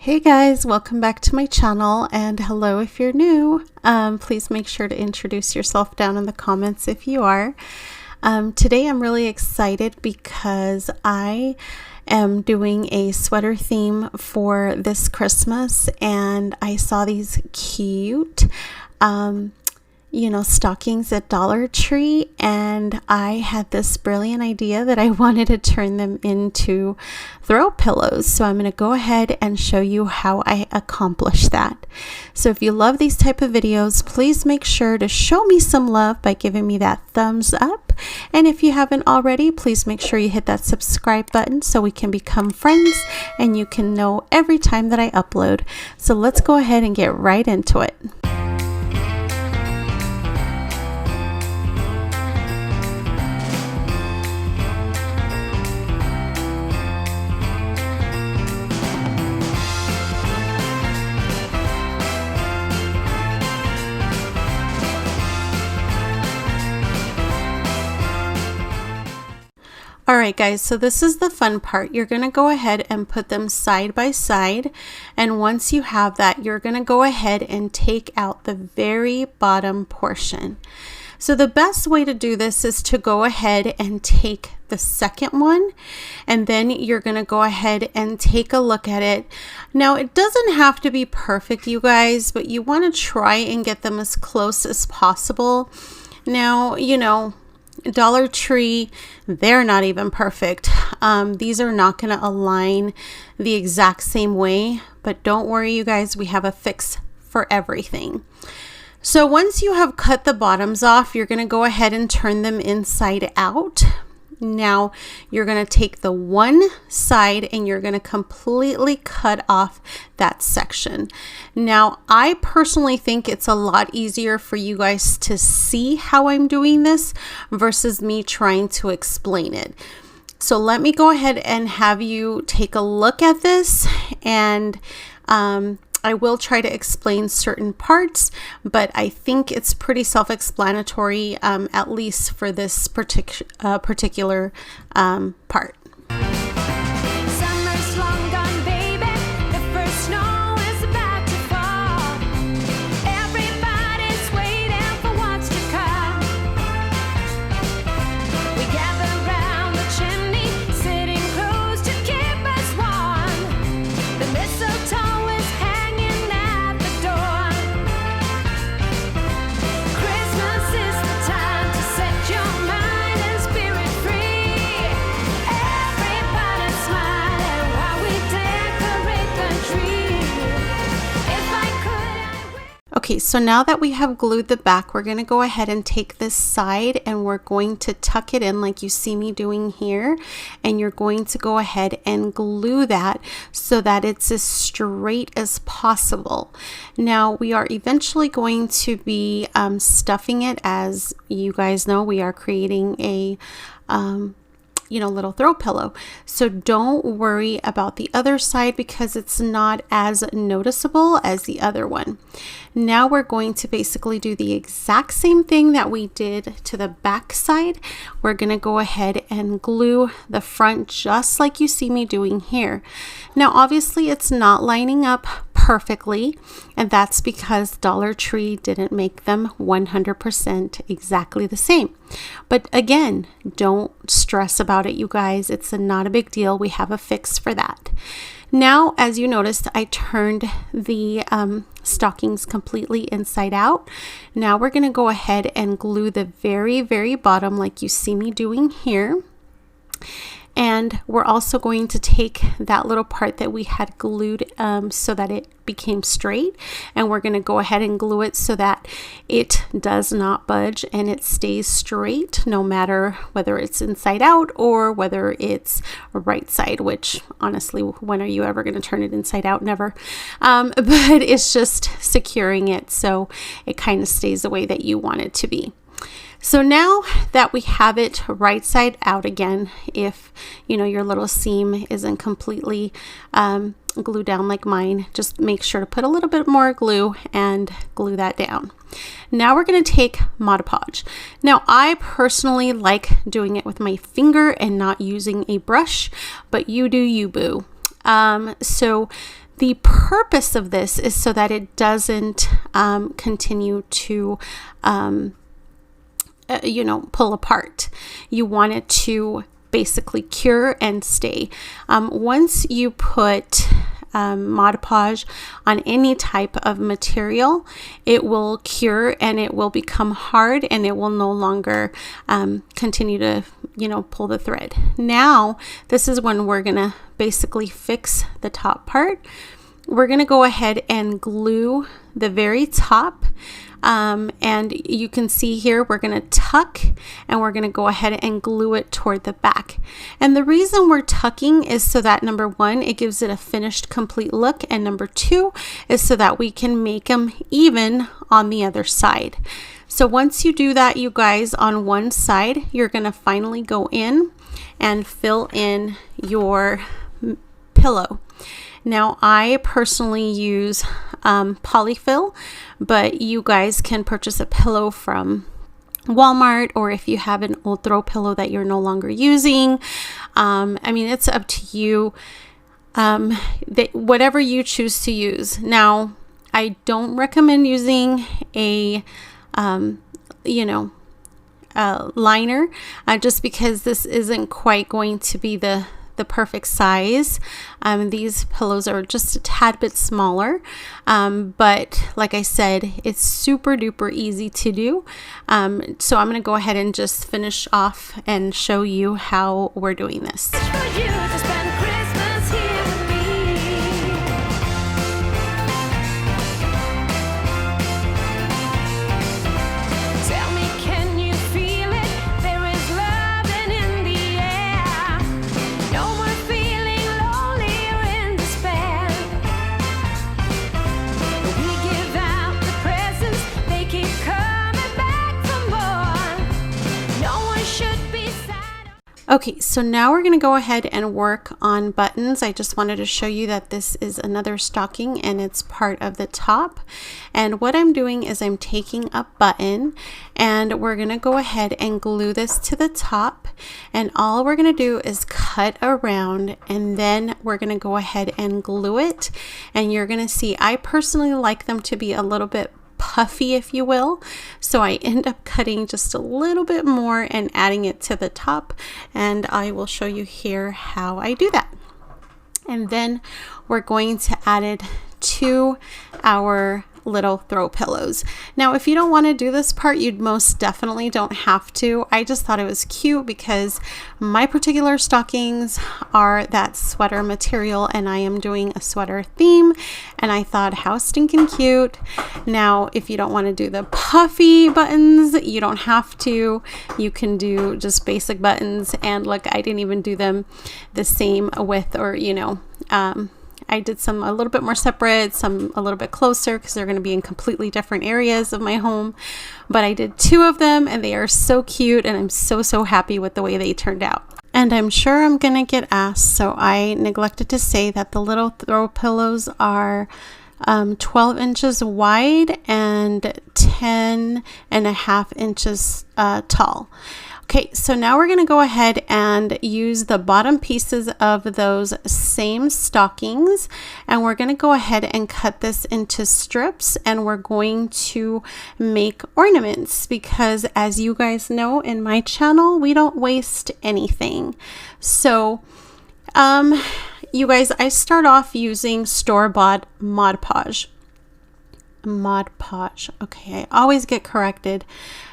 Hey guys, welcome back to my channel, and hello if you're new. Please make sure to introduce yourself down in the comments if you are. Today I'm really excited because I am doing a sweater theme for this Christmas, and I saw these cute stockings at Dollar Tree, and I had this brilliant idea that I wanted to turn them into throw pillows. So I'm going to go ahead and show you how I accomplish that. So if you love these type of videos, please make sure to show me some love by giving me that thumbs up. And if you haven't already, please make sure you hit that subscribe button so we can become friends and you can know every time that I upload. So let's go ahead and get right into it. Alright guys, so this is the fun part. You're going to go ahead and put them side by side, and once you have that, you're going to go ahead and take out the very bottom portion. So the best way to do this is to go ahead and take the second one, and then you're going to go ahead and take a look at it. Now it doesn't have to be perfect, you guys, but you want to try and get them as close as possible. Now, Dollar Tree, they're not even perfect. These are not going to align the exact same way, but don't worry you guys, we have a fix for everything. So once you have cut the bottoms off, you're going to go ahead and turn them inside out. Now you're going to take the one side and you're going to completely cut off that section. Now I personally think it's a lot easier for you guys to see how I'm doing this versus me trying to explain it. So let me go ahead and have you take a look at this, and I will try to explain certain parts, but I think it's pretty self-explanatory, at least for this particular part. Summer's long gone, baby. The first snow is about to fall. Everybody's waiting for what's to come. We gather round the chimney, sitting close to keep us warm. The mistletoe is hanging at the door. Christmas is the time to set your mind and spirit free. Everybody smiling while we decorate the tree. If I could, I would. Okay, so now that we have glued the back, we're going to go ahead and take this side and we're going to tuck it in like you see me doing here, and you're going to go ahead and glue that so that it's as straight as possible. Now we are eventually going to be stuffing it. As you guys know, we are creating a little throw pillow. So don't worry about the other side because it's not as noticeable as the other one. Now we're going to basically do the exact same thing that we did to the back side. We're going to go ahead and glue the front just like you see me doing here. Now obviously it's not lining up perfectly, and that's because Dollar Tree didn't make them 100% exactly the same. But again, don't stress about it, you guys. It's not a big deal. We have a fix for that. Now, as you noticed, I turned the stockings completely inside out. Now we're going to go ahead and glue the very, very bottom like you see me doing here. And we're also going to take that little part that we had glued so that it became straight, and we're going to go ahead and glue it so that it does not budge and it stays straight no matter whether it's inside out or whether it's right side, which honestly, when are you ever going to turn it inside out? Never. But it's just securing it so it kind of stays the way that you want it to be. So now that we have it right side out again, if your little seam isn't completely glued down like mine, just make sure to put a little bit more glue and glue that down. Now we're going to take Mod Podge. Now I personally like doing it with my finger and not using a brush, but you do you, boo. So The purpose of this is so that it doesn't continue to pull apart. You want it to basically cure and stay. Once you put Mod Podge on any type of material, it will cure and it will become hard, and it will no longer continue to pull the thread. Now this is when we're gonna basically fix the top part. We're gonna go ahead and glue the very top. And you can see here, we're going to tuck, and we're going to go ahead and glue it toward the back. And the reason we're tucking is so that, number one, it gives it a finished, complete look. And number two is so that we can make them even on the other side. So once you do that, you guys, on one side, you're going to finally go in and fill in your pillow. Now, I personally use polyfill, but you guys can purchase a pillow from Walmart, or if you have an old throw pillow that you're no longer using, it's up to you. Whatever you choose to use. Now, I don't recommend using a liner, just because this isn't quite going to be the perfect size. These pillows are just a tad bit smaller, but like I said, it's super duper easy to do. So I'm going to go ahead and just finish off and show you how we're doing this. For you to spend Christmas here with me. Tell me, can you feel it? There is loving in the air. No more feeling lonely or in despair. We give out the presents, they keep coming back for more. No one should be sad. Okay, so now we're going to go ahead and work on buttons. I just wanted to show you that this is another stocking and it's part of the top. And what I'm doing is I'm taking a button and we're going to go ahead and glue this to the top. And all we're going to do is cut around, and then we're going to go ahead and glue it. And you're going to see, I personally like them to be a little bit puffy, if you will, so I end up cutting just a little bit more and adding it to the top, and I will show you here how I do that. And then we're going to add it to our little throw pillows. Now, if you don't want to do this part, you most definitely don't have to. I just thought it was cute because my particular stockings are that sweater material, and I am doing a sweater theme, and I thought, how stinking cute. Now, if you don't want to do the puffy buttons, you don't have to. You can do just basic buttons, and look, I didn't even do them the same width, or I did some a little bit more separate, some a little bit closer, because they're going to be in completely different areas of my home. But I did 2 of them, and they are so cute, and I'm so happy with the way they turned out. And I'm sure I'm going to get asked, so I neglected to say that the little throw pillows are 12 inches wide and 10.5 inches tall. Okay, so now we're going to go ahead and use the bottom pieces of those same stockings, and we're going to go ahead and cut this into strips, and we're going to make ornaments, because as you guys know, in my channel, we don't waste anything. So you guys, I start off using store-bought Mod Podge. Okay, I always get corrected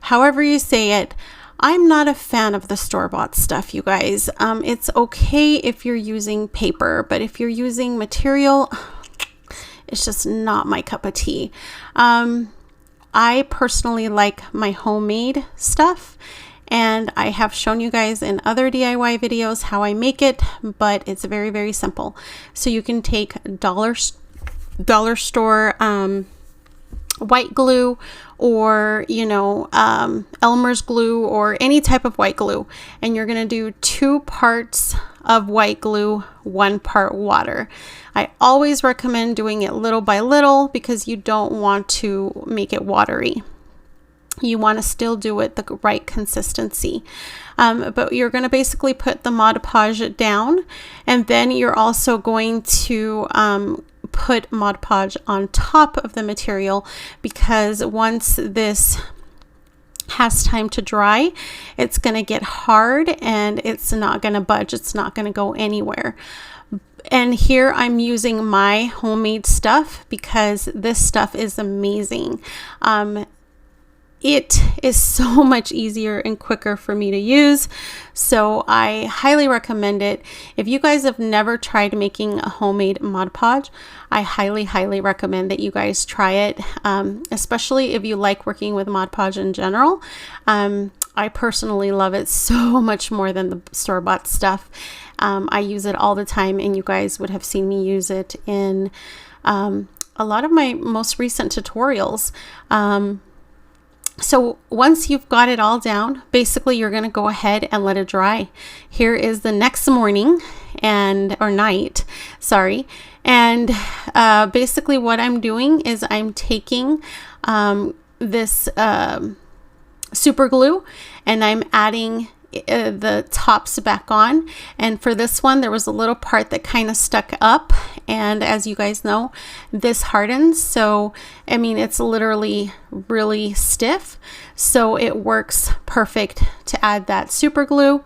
however you say it. I'm not a fan of the store-bought stuff, you guys. It's okay if you're using paper, but if you're using material, it's just not my cup of tea. I personally like my homemade stuff, and I have shown you guys in other DIY videos how I make it, but it's very simple. So you can take dollar store white glue, or Elmer's glue, or any type of white glue, and you're going to do 2 parts of white glue, 1 part water. I always recommend doing it little by little, because you don't want to make it watery. You want to still do it the right consistency. But you're going to basically put the Mod Podge down, and then you're also going to put Mod Podge on top of the material, because once this has time to dry, it's going to get hard and it's not going to budge. It's not going to go anywhere. And here I'm using my homemade stuff because this stuff is amazing. It is so much easier and quicker for me to use, so I highly recommend it. If you guys have never tried making a homemade Mod Podge, I highly recommend that you guys try it, especially if you like working with Mod Podge in general. I personally love it so much more than the store-bought stuff. I use it all the time, and you guys would have seen me use it in a lot of my most recent tutorials. So once you've got it all down, basically you're going to go ahead and let it dry. Here is the next morning or night, sorry. And basically what I'm doing is I'm taking this super glue and I'm adding the tops back on. And for this one, there was a little part that kind of stuck up, and as you guys know, this hardens, so I mean it's literally really stiff, so it works perfect to add that super glue.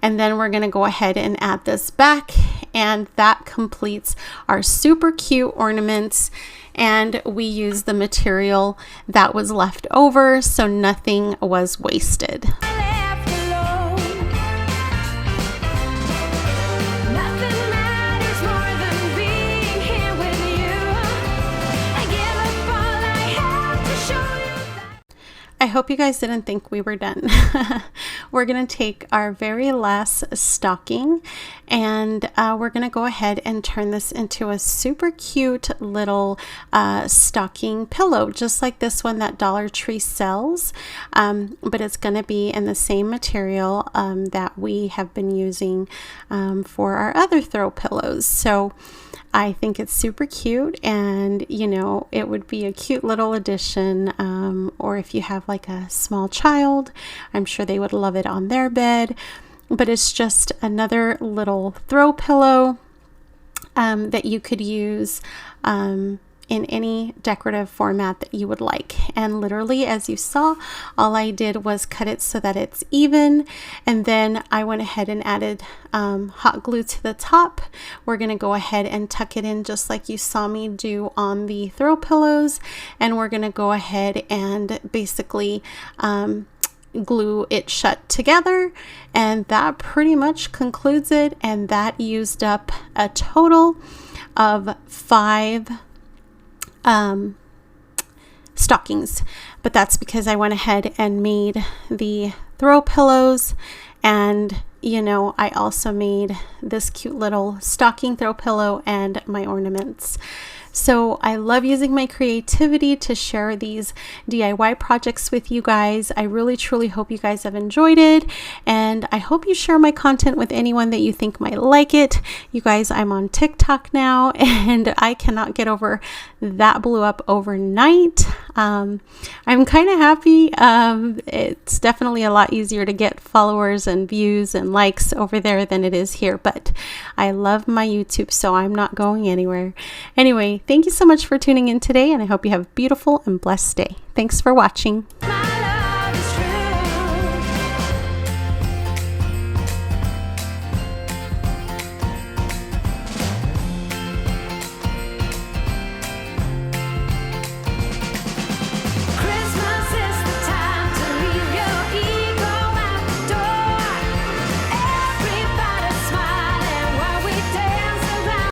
And then we're going to go ahead and add this back, and that completes our super cute ornaments. And we used the material that was left over, so nothing was wasted. I hope you guys didn't think we were done. We're going to take our very last stocking, and we're going to go ahead and turn this into a super cute little stocking pillow, just like this one that Dollar Tree sells, but it's going to be in the same material that we have been using for our other throw pillows. So I think it's super cute, and you know, it would be a cute little addition, or if you have like a small child, I'm sure they would love it on their bed. But it's just another little throw pillow that you could use in any decorative format that you would like. And literally, as you saw, all I did was cut it so that it's even, and then I went ahead and added hot glue to the top. We're going to go ahead and tuck it in just like you saw me do on the throw pillows, and we're going to go ahead and basically glue it shut together, and that pretty much concludes it. And that used up a total of 5 stockings, but that's because I went ahead and made the throw pillows, and you know, I also made this cute little stocking throw pillow and my ornaments. So I love using my creativity to share these DIY projects with you guys. I really truly hope you guys have enjoyed it, and I hope you share my content with anyone that you think might like it. You guys, I'm on TikTok now, and I cannot get over that blew up overnight. I'm kind of happy. It's definitely a lot easier to get followers and views and likes over there than it is here, but I love my YouTube, so I'm not going anywhere. Anyway, thank you so much for tuning in today, and I hope you have a beautiful and blessed day. Thanks for watching.